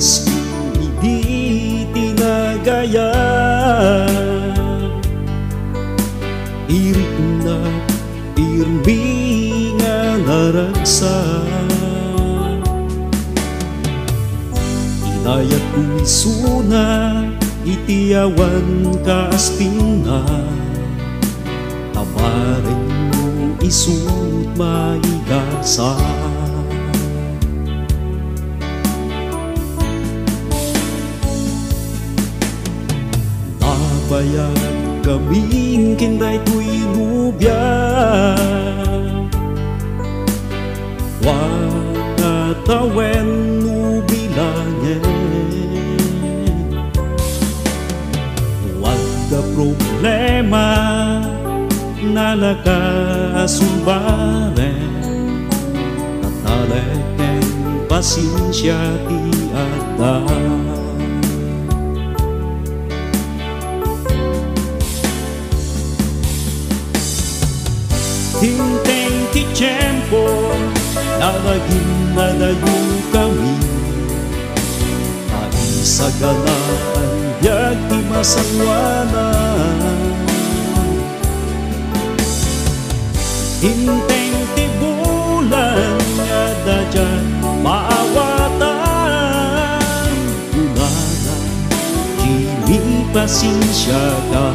Diyos kung hindi tinagaya. Irik na irmi nga naragsa, inayat kong isuna itiyawan ka aspina, tabarin mo isut maigasa. Nabayag kaming kinday ko'y nubya, wakatawen nubilangin. Wagda problema na nakasumbaren, kataleken pasensya ti ada. Hinteng ti tiyempo na naging nalayo kami, naisaganaan yag ti masangwanan. Hinteng ti bulan nga dadyan maawatan, unana kini pasensya ka.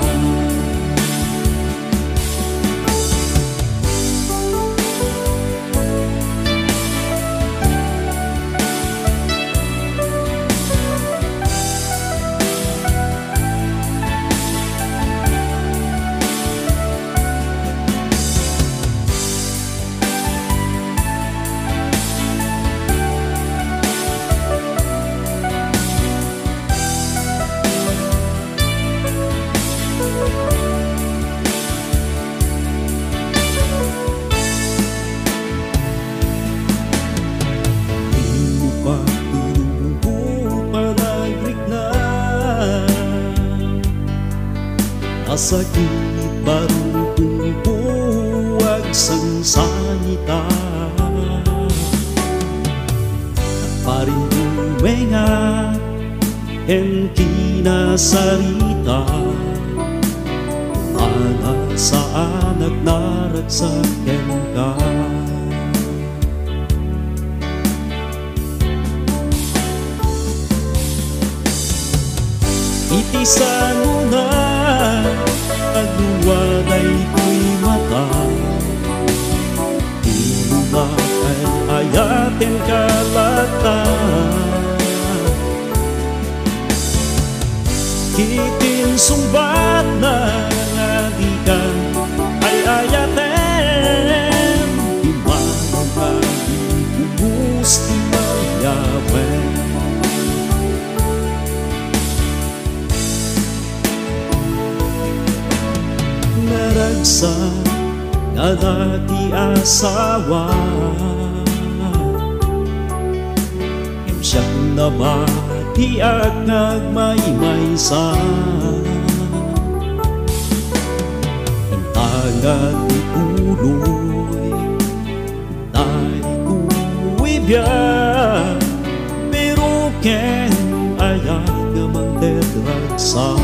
Sakit baru tumpuwag sang sanita, nagparing tumenga ken kinasarita, ana sa anak naragsak ken ka. Iti sanuna agluwaday ko'y mata, di mo ba ay ayatin kalata. Kitin sumbat na nga di ka ay ayatin, di manong ka di kubus di mayawen. Naragsa nga dati asawa, imsyak na mati at nagmaymaysa, intangan ni uloy tayo kuwibya, pero ken ayag naman deragsa.